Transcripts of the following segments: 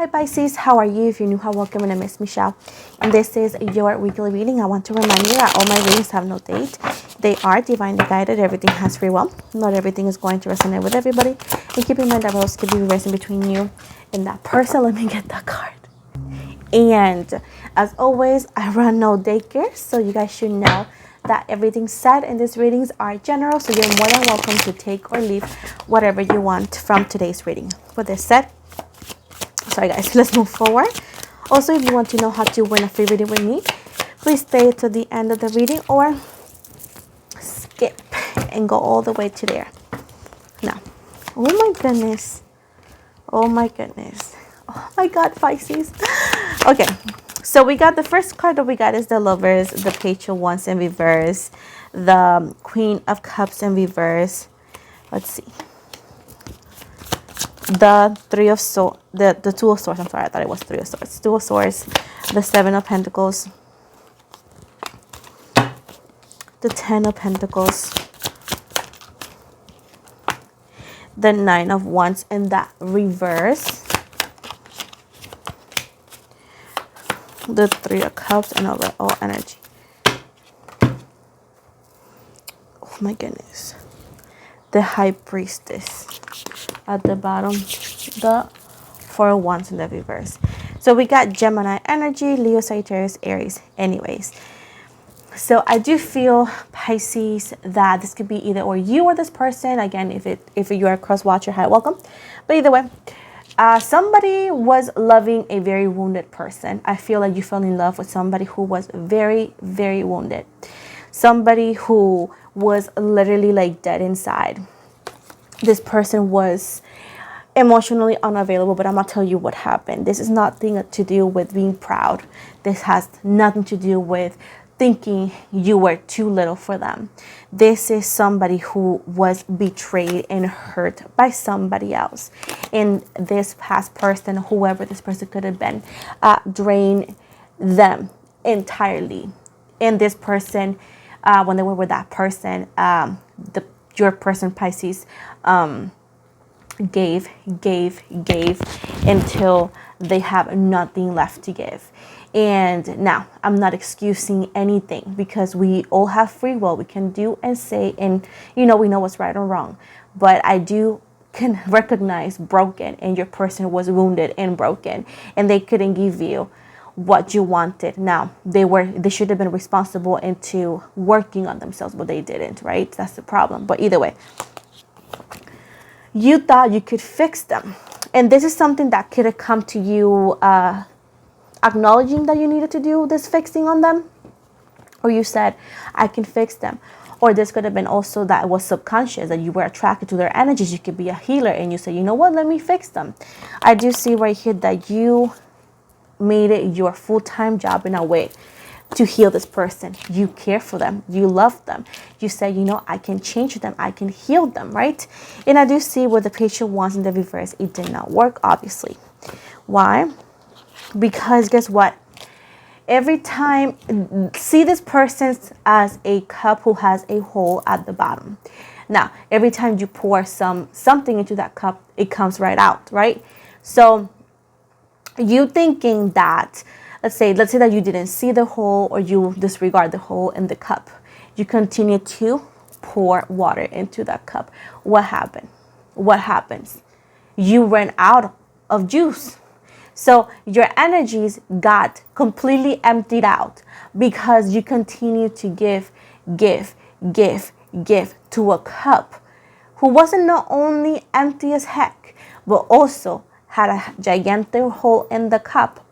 Hi Pisces, how are you? If you're new, hi, welcome. My name is Michelle, and this is your weekly reading. I want to remind you that all my readings have no date. They are divinely guided. Everything has free will. Not everything is going to resonate with everybody. And keep in mind that roles could be reversing between you and that person. Let me get that card. And as always, I run no daycare, so you guys should know that everything said in these readings are general, so you're more than welcome to take or leave whatever you want from today's reading. With this said, sorry guys, let's move forward. Also, if you want to know how to win a free reading with me, please stay to the end of the reading or skip and go all the way to there. Now, oh my goodness, oh my goodness, oh my god, Pisces. Okay, so we got the first card that we got is the Lovers, the Page of Wands in reverse, the Queen of Cups in reverse. Let's see, the Three of Swords, the Two of Swords. I'm sorry, I thought it was Three of Swords. Two of Swords, the Seven of Pentacles, the Ten of Pentacles, the Nine of Wands in that reverse, the Three of Cups, and overall energy. Oh my goodness. The High Priestess at the bottom, the Four of Wands in the reverse. So we got Gemini energy, Leo, Sagittarius, Aries. Anyways, so I do feel, Pisces, that this could be either or you or this person. Again, if you're a cross watcher, hi, welcome. But either way, somebody was loving a very wounded person. I feel like you fell in love with somebody who was very, very wounded. Somebody who was literally like dead inside. This person was emotionally unavailable, but I'm gonna tell you what happened. This is nothing to do with being proud. This has nothing to do with thinking you were too little for them. This is somebody who was betrayed and hurt by somebody else. And this past person, whoever this person could have been, drained them entirely. And this person, when they were with that person, your person, Pisces, gave until they have nothing left to give. And now, I'm not excusing anything, because we all have free will. We can do and say, and we know what's right or wrong. But I can recognize broken, and your person was wounded and broken, and they couldn't give you what you wanted. Now, they should have been responsible into working on themselves, but they didn't, right? That's the problem. But either way, you thought you could fix them. And this is something that could have come to you acknowledging that you needed to do this fixing on them. Or you said, I can fix them. Or this could have been also that it was subconscious, that you were attracted to their energies. You could be a healer and you say, you know what, let me fix them. I do see right here that you made it your full-time job in a way to heal this person. You care for them. You love them. You say, I can change them. I can heal them, right? And I do see with the Page of Wands in the reverse, it did not work, obviously. Why? Because guess what? Every time, see this person as a cup who has a hole at the bottom. Now, every time you pour something into that cup, it comes right out, right? So you thinking that, let's say that you didn't see the hole, or you disregard the hole in the cup. You continue to pour water into that cup. What happened? What happens? You ran out of juice. So your energies got completely emptied out because you continue to give to a cup who wasn't not only empty as heck, but also had a gigantic hole in the cup.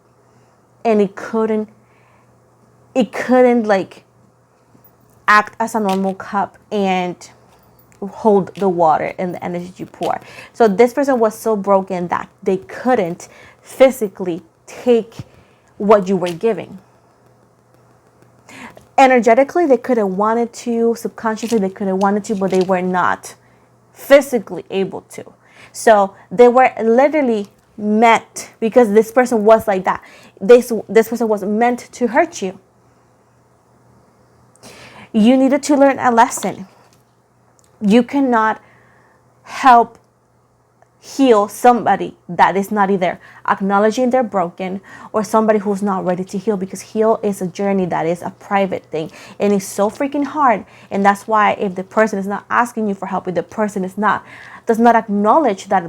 And it couldn't like act as a normal cup and hold the water and the energy you pour. So this person was so broken that they couldn't physically take what you were giving. Energetically, they could have wanted to. Subconsciously, they could have wanted to, but they were not physically able to. So they were literally meant, because this person was like that. This person was meant to hurt you. You needed to learn a lesson. You cannot help heal somebody that is not either acknowledging they're broken, or somebody who's not ready to heal, because heal is a journey that is a private thing and it's so freaking hard. And that's why if the person is not asking you for help, if the person does not acknowledge that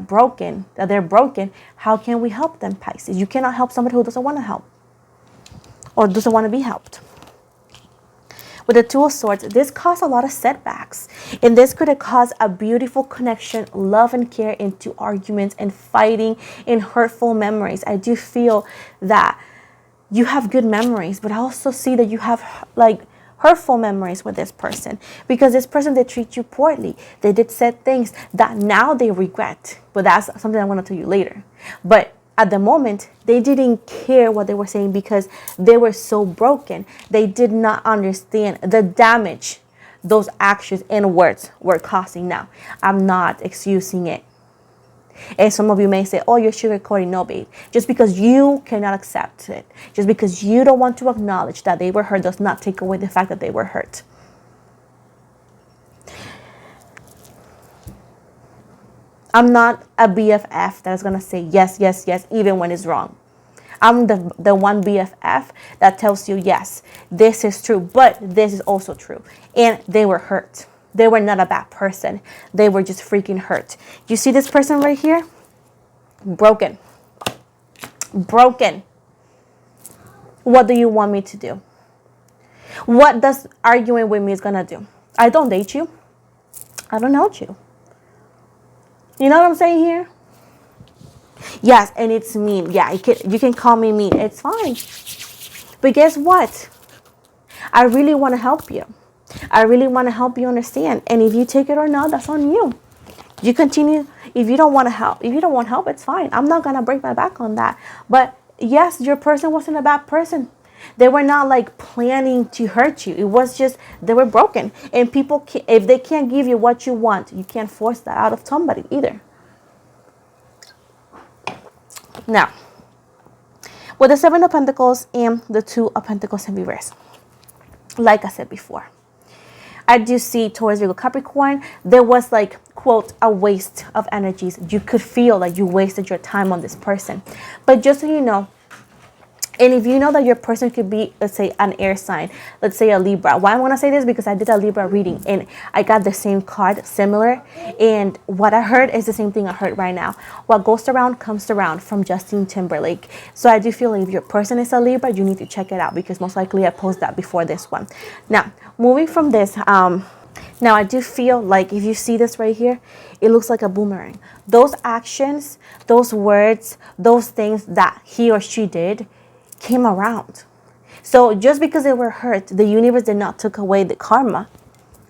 they're broken, how can we help them, Pisces? You cannot help somebody who doesn't want to help or doesn't want to be helped. With the Two of Swords, this caused a lot of setbacks. And this could have caused a beautiful connection, love and care, into arguments and fighting and hurtful memories. I do feel that you have good memories, but I also see that you have like hurtful memories with this person, because this person, they treat you poorly. They did said things that now they regret. But that's something I want to tell you later. But at the moment, they didn't care what they were saying because they were so broken. They did not understand the damage those actions and words were causing. Now, I'm not excusing it. And some of you may say, oh, you're sugarcoating. No, babe. Just because you cannot accept it, just because you don't want to acknowledge that they were hurt, does not take away the fact that they were hurt. I'm not a BFF that's going to say yes, yes, yes, even when it's wrong. I'm the one BFF that tells you, yes, this is true, but this is also true. And they were hurt. They were not a bad person. They were just freaking hurt. You see this person right here? Broken. Broken. What do you want me to do? What does arguing with me is going to do? I don't date you. I don't know you. You know what I'm saying here? Yes, and it's mean. Yeah, you can call me mean. It's fine. But guess what? I really want to help you. I really want to help you understand. And if you take it or not, that's on you. You continue. If you don't want to help, it's fine. I'm not going to break my back on that. But yes, your person wasn't a bad person. They were not like planning to hurt you. It was just they were broken. And people, if they can't give you what you want, you can't force that out of somebody either. Now, with the Seven of Pentacles and the Two of Pentacles in reverse, like I said before, I do see Taurus, Virgo, Capricorn, there was like, quote, a waste of energies. You could feel like you wasted your time on this person. But just so you know, and if you know that your person could be, let's say, an air sign, let's say a Libra. Why I want to say this? Because I did a Libra reading and I got the same card, similar. And what I heard is the same thing I heard right now. What goes around comes around, from Justin Timberlake. So I do feel like if your person is a Libra, you need to check it out, because most likely I posted that before this one. Now, moving from this, now I do feel like if you see this right here, it looks like a boomerang. Those actions, those words, those things that he or she did came around. So just because they were hurt, the universe did not take away the karma,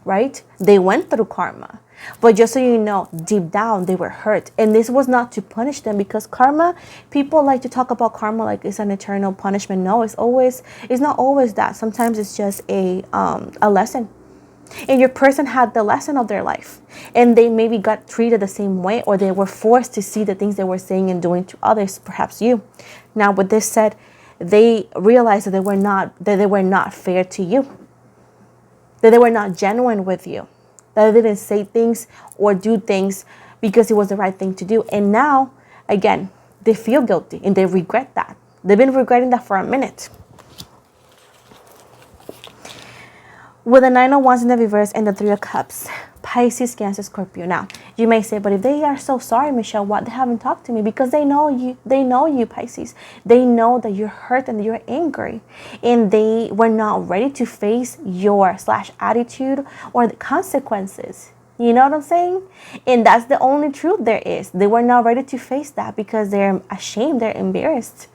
right? They went through karma. But just so you know, deep down, they were hurt. And this was not to punish them, because karma, people like to talk about karma like it's an eternal punishment. No, it's not always that. Sometimes it's just a lesson. And your person had the lesson of their life, and they maybe got treated the same way, or they were forced to see the things they were saying and doing to others, perhaps you. Now, with this said, they realized that they were not fair to you, that they were not genuine with you, that they didn't say things or do things because it was the right thing to do. And now, again, they feel guilty and they regret that. They've been regretting that for a minute. With the Nine of Wands in the reverse and the Three of Cups, Pisces, Cancer, Scorpio. Now, you may say, but if they are so sorry, Michelle, what? They haven't talked to me. Because they know you. They know you, Pisces. They know that you're hurt and you're angry. And they were not ready to face your /attitude or the consequences. You know what I'm saying? And that's the only truth there is. They were not ready to face that because they're ashamed. They're embarrassed.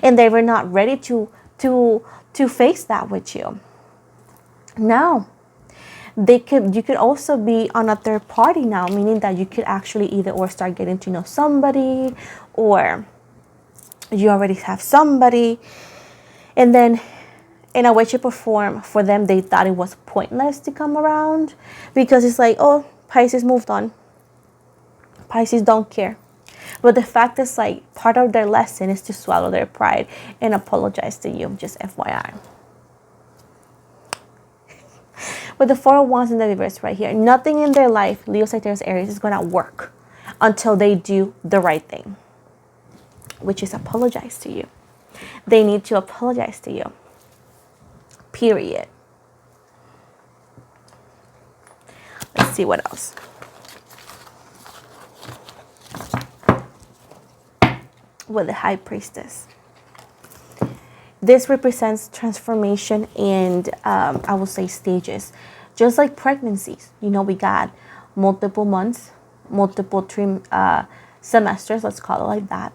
And they were not ready to face that with you. Now, you could also be on a third party now, meaning that you could actually either or start getting to know somebody, or you already have somebody, and then in a way, shape, or form, for them, they thought it was pointless to come around, because it's like, oh, Pisces moved on. Pisces don't care. But the fact is, like, part of their lesson is to swallow their pride and apologize to you, just FYI. With the Four of Wands in the reverse right here, nothing in their life, Leo, Sagittarius, Aries, is going to work until they do the right thing, which is apologize to you. They need to apologize to you. Period. Let's see what else. With the High Priestess. This represents transformation and I will say stages. Just like pregnancies, we got multiple months, multiple semesters, let's call it like that.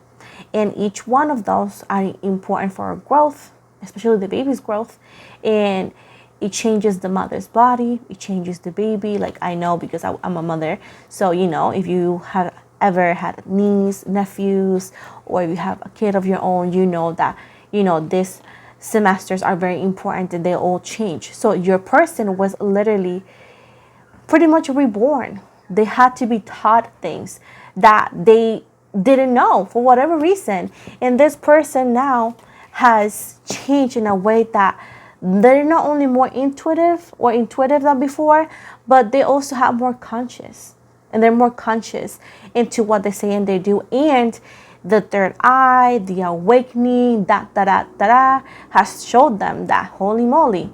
And each one of those are important for our growth, especially the baby's growth. And it changes the mother's body, it changes the baby. Like I know because I'm a mother. So, if you have ever had niece, nephews, or if you have a kid of your own, you know that, these semesters are very important and they all change. So your person was literally pretty much reborn. They had to be taught things that they didn't know for whatever reason. And this person now has changed in a way that they're not only more intuitive than before, but they also have more conscious. And they're more conscious into what they say and they do. And the third eye, the awakening, has showed them that, holy moly,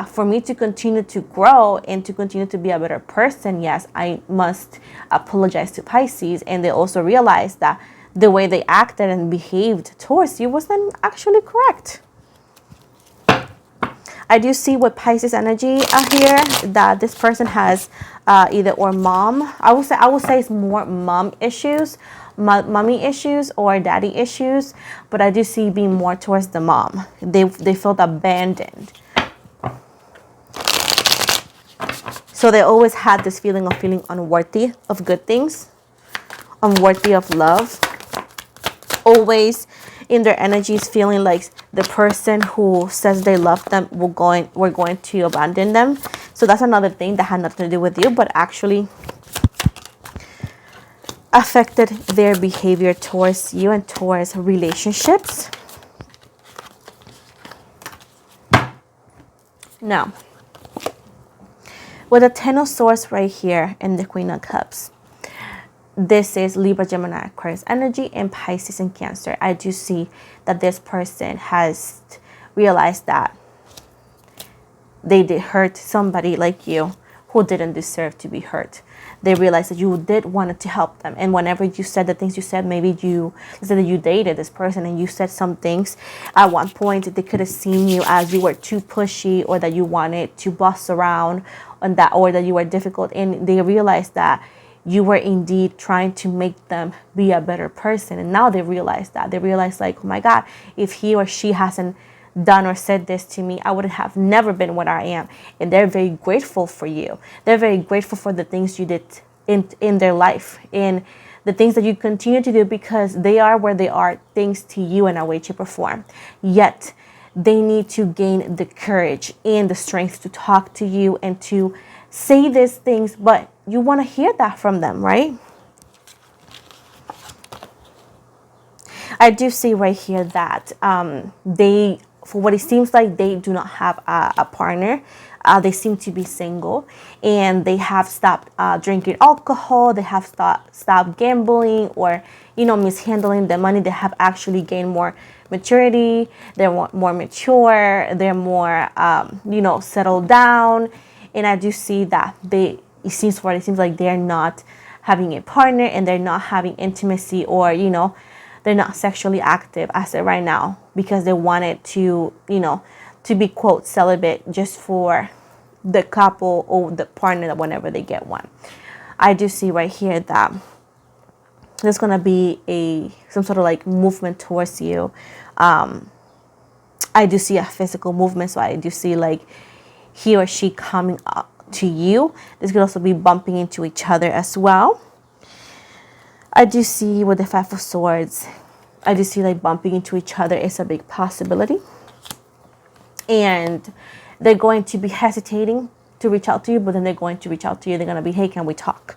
for me to continue to grow and to continue to be a better person, yes, I must apologize to Pisces. And they also realized that the way they acted and behaved towards you wasn't actually correct. I do see with Pisces energy here that this person has either or mom. I would say it's more mom issues, mommy issues or daddy issues. But I do see being more towards the mom. They felt abandoned. So they always had this feeling of feeling unworthy of good things, unworthy of love. Always in their energies feeling like the person who says they love them we're going to abandon them. So that's another thing that had nothing to do with you, but actually affected their behavior towards you and towards relationships. Now, with the Ten of Swords right here and the Queen of Cups, this is Libra, Gemini, Aquarius energy, and Pisces and Cancer. I do see that this person has realized that they did hurt somebody like you who didn't deserve to be hurt. They realized that you did want to help them. And whenever you said the things you said, maybe you said that you dated this person and you said some things at one point, they could have seen you as you were too pushy or that you wanted to boss around on that, or that you were difficult. And they realized that you were indeed trying to make them be a better person. And now they realize that. They realize like, oh my God, if he or she hasn't done or said this to me, I would have never been what I am. And they're very grateful for you. They're very grateful for the things you did in their life and the things that you continue to do, because they are where they are thanks to you in a way, shape, or form. Yet they need to gain the courage and the strength to talk to you and to say these things, but you want to hear that from them, right? I do see right here that they, for what it seems like, they do not have a partner. They seem to be single, and they have stopped drinking alcohol. They have stopped gambling or, mishandling the money. They have actually gained more maturity. They're more mature. They're more, settled down. And I do see that it seems like they're not having a partner and they're not having intimacy, or, they're not sexually active as of right now, because they wanted to, to be, quote, celibate just for the couple or the partner whenever they get one. I do see right here that there's going to be some sort of like movement towards you. I do see a physical movement. So I do see like he or she coming up to you. This could also be bumping into each other as well. I do see with the Five of Swords, I do see like bumping into each other is a big possibility. And they're going to be hesitating to reach out to you, but then they're going to reach out to you. They're going to be, hey, can we talk?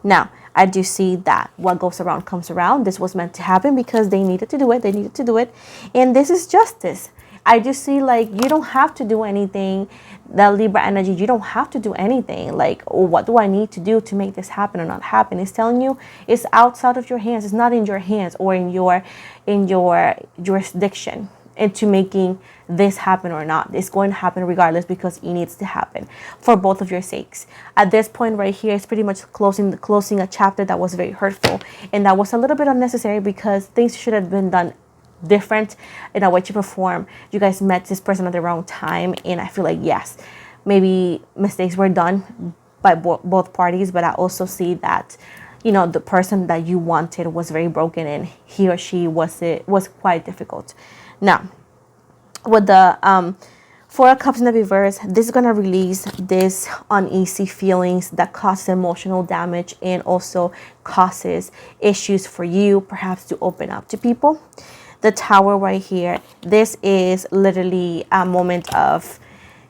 Now, I do see that what goes around comes around. This was meant to happen because they needed to do it. And this is justice. I just see like you don't have to do anything. That Libra energy, you don't have to do anything. Like, oh, what do I need to do to make this happen or not happen? It's telling you it's outside of your hands. It's not in your hands or in your jurisdiction into making this happen or not. It's going to happen regardless because it needs to happen for both of your sakes. At this point right here, it's pretty much closing a chapter that was very hurtful and that was a little bit unnecessary because things should have been done different in a way to perform. You guys met this person at the wrong time, and I feel like yes, maybe mistakes were done by both parties, but I also see that, you know, the person that you wanted was very broken and he or she was quite difficult. Now with the Four of Cups in the reverse, this is going to release this uneasy feelings that causes emotional damage and also causes issues for you perhaps to open up to people. The Tower right here, this is literally a moment of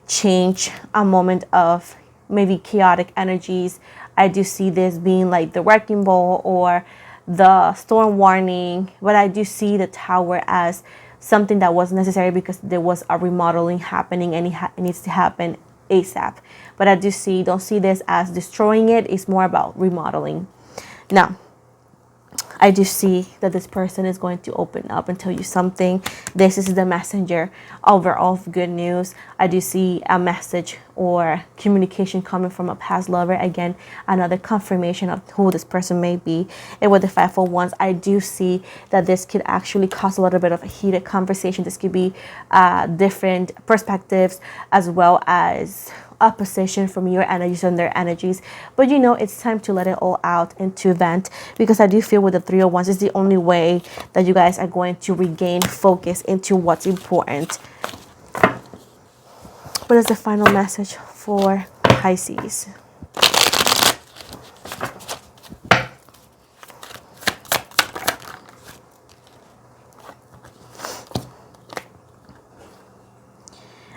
change, a moment of maybe chaotic energies. I do see this being like the wrecking ball or the storm warning, but I do see the Tower as something that was necessary because there was a remodeling happening and it needs to happen ASAP. But I do see, don't see this as destroying it. It's more about remodeling. Now, I do see that this person is going to open up and tell you something. This is the messenger overall of good news. I do see a message or communication coming from a past lover. Again, another confirmation of who this person may be. And with the Five of Wands, I do see that this could actually cause a little bit of a heated conversation. This could be different perspectives as well as opposition from your energies and their energies, but you know it's time to let it all out and to vent, because I do feel with the Three of Wands is the only way that you guys are going to regain focus into what's important. What is the final message for Pisces?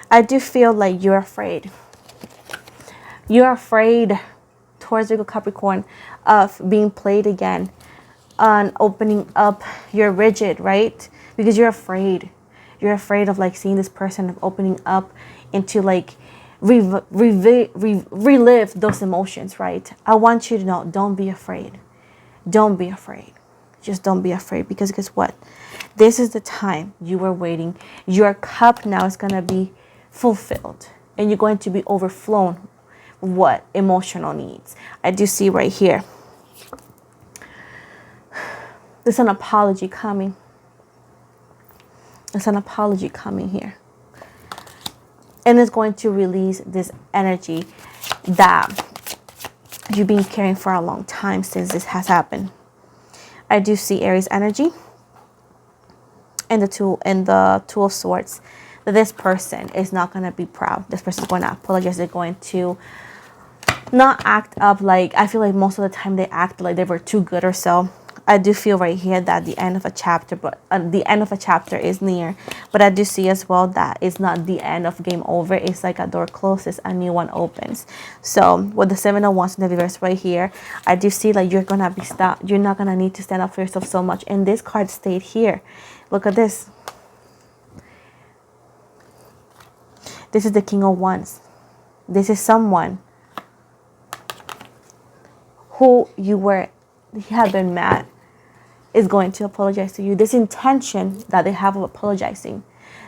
I do feel like you're afraid. You're afraid towards Virgo Capricorn of being played again, on opening up. You're rigid, right? Because you're afraid. You're afraid of like seeing this person opening up into like relive those emotions, right? I want you to know, don't be afraid. Don't be afraid. Just don't be afraid, because guess what? This is the time you were waiting. Your cup now is going to be fulfilled and you're going to be overflown what emotional needs. I do see right here there's an apology coming. There's an apology coming here, and it's going to release this energy that you've been carrying for a long time since this has happened. I do see Aries energy and the Two of Swords. That this person is not going to be proud. This person is going to apologize. They're going to not act up like, I feel like most of the time they act like they were too good or so. I do feel right here that the end of a chapter, but the end of a chapter is near. But I do see as well that it's not the end of game over. It's like a door closes, a new one opens. So with the Seven of Wands in the reverse right here, I do see like you're gonna be stopped. You're not gonna need to stand up for yourself so much. And this card stayed here. Look at this. This is the King of Wands. This is someone who you have been mad is going to apologize to you. This intention that they have of apologizing,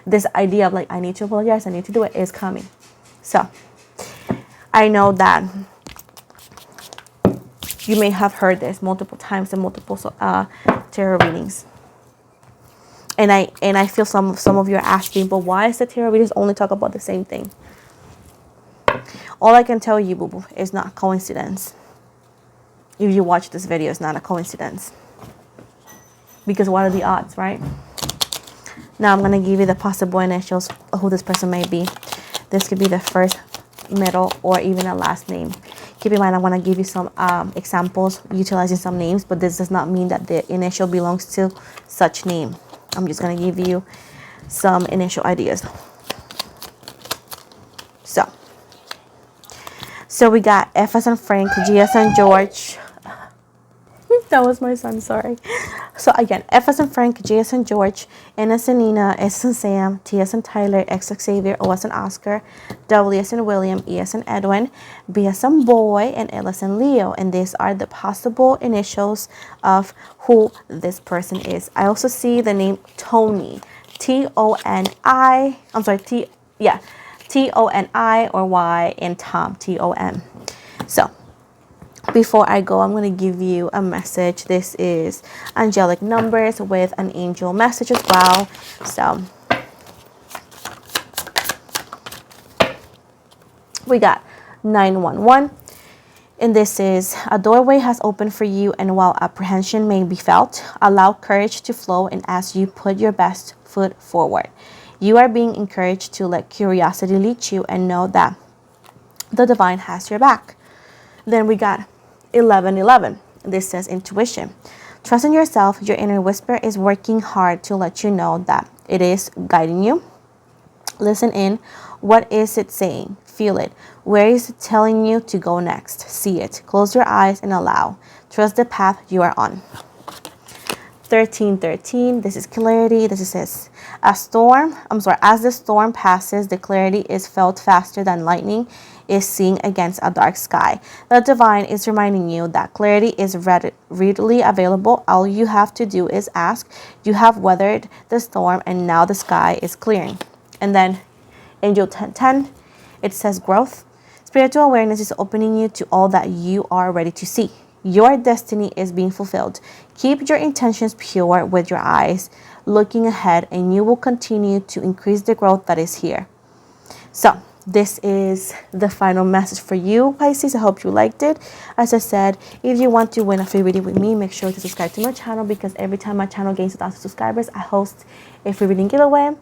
this idea of like, I need to apologize, I need to do it, is coming. So I know that you may have heard this multiple times in multiple tarot readings. And I feel some of you are asking, but why is the tarot readings only talk about the same thing? All I can tell you, boo-boo, is not coincidence. If you watch this video, it's not a coincidence. Because what are the odds, right? Now I'm going to give you the possible initials of who this person may be. This could be the first, middle, or even a last name. Keep in mind, I want to give you some examples utilizing some names, but this does not mean that the initial belongs to such name. I'm just going to give you some initial ideas. So we got F as in Frank, G as in George, That was my son, sorry. So again, F as in Frank, J as in George, N as in Nina, S as in Sam, T as in Tyler, X as Xavier, O as in Oscar, W as in William, E as in Edwin, B as in Boy, and L as in Leo. And these are the possible initials of who this person is. I also see the name Tony, T-O-N-I, I'm sorry, T-O-N-I or Y, and Tom, T-O-M. So before I go, I'm going to give you a message. This is angelic numbers with an angel message as well. So we got 911. And this is a doorway has opened for you, and while apprehension may be felt, allow courage to flow, and as you put your best foot forward, you are being encouraged to let curiosity lead you and know that the divine has your back. Then we got 1111. This says intuition. Trust in yourself. Your inner whisper is working hard to let you know that it is guiding you. Listen in. What is it saying? Feel it. Where is it telling you to go next? See it. Close your eyes and allow. Trust the path you are on. 1313. This is clarity. This says as the storm passes, the clarity is felt faster than lightning is seen against a dark sky. The divine is reminding you that clarity is readily available. All you have to do is ask. You have weathered the storm and now the sky is clearing. And then Angel 1010, it says growth. Spiritual awareness is opening you to all that you are ready to see. Your destiny is being fulfilled. Keep your intentions pure with your eyes looking ahead, and you will continue to increase the growth that is here. So this is the final message for you, Pisces. I hope you liked it. As I said, if you want to win a free reading with me, make sure to subscribe to my channel, because every time my channel gains 1,000 subscribers, I host a free reading giveaway.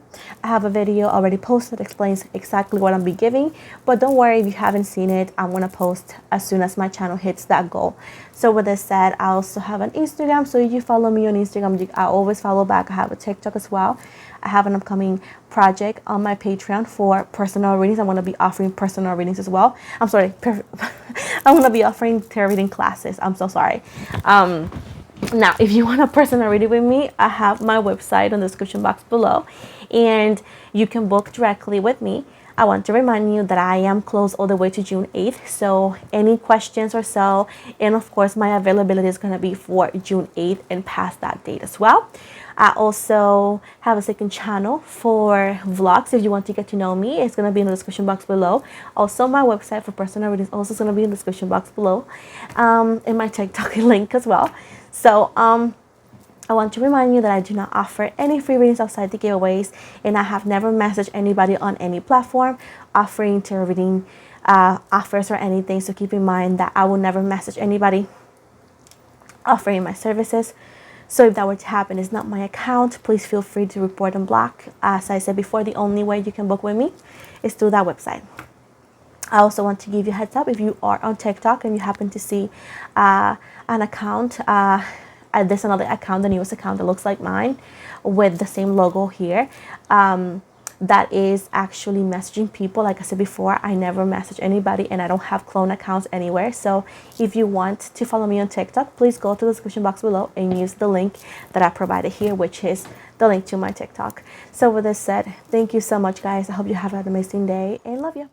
I have a video already posted that explains exactly what I'll be giving, but don't worry if you haven't seen it. I'm going to post as soon as my channel hits that goal. So with this said, I also have an Instagram, so if you follow me on Instagram, I always follow back. I have a TikTok as well. I have an upcoming project on my Patreon for personal readings. I'm going to be offering personal readings as well. I'm sorry. I'm going to be offering tarot reading classes. I'm so sorry. Now, if you want a personal reading with me, I have my website in the description box below, and you can book directly with me. I want to remind you that I am closed all the way to June 8th. So any questions or so, and of course, my availability is going to be for June 8th and past that date as well. I also have a second channel for vlogs. If you want to get to know me, it's going to be in the description box below. Also, my website for personal readings also is going to be in the description box below, and my TikTok link as well. So I want to remind you that I do not offer any free readings outside the giveaways, and I have never messaged anybody on any platform offering tarot reading offers or anything. So keep in mind that I will never message anybody offering my services. So if that were to happen, it's not my account. Please feel free to report and block. As I said before, the only way you can book with me is through that website. I also want to give you a heads up, if you are on TikTok and you happen to see an account, there's another account, the newest account that looks like mine with the same logo here, that is actually messaging people. Like I said before, I never message anybody, and I don't have clone accounts anywhere. So if you want to follow me on TikTok, please go to the description box below and use the link that I provided here, which is the link to my TikTok. So with this said, thank you so much, guys. I hope you have an amazing day and love you.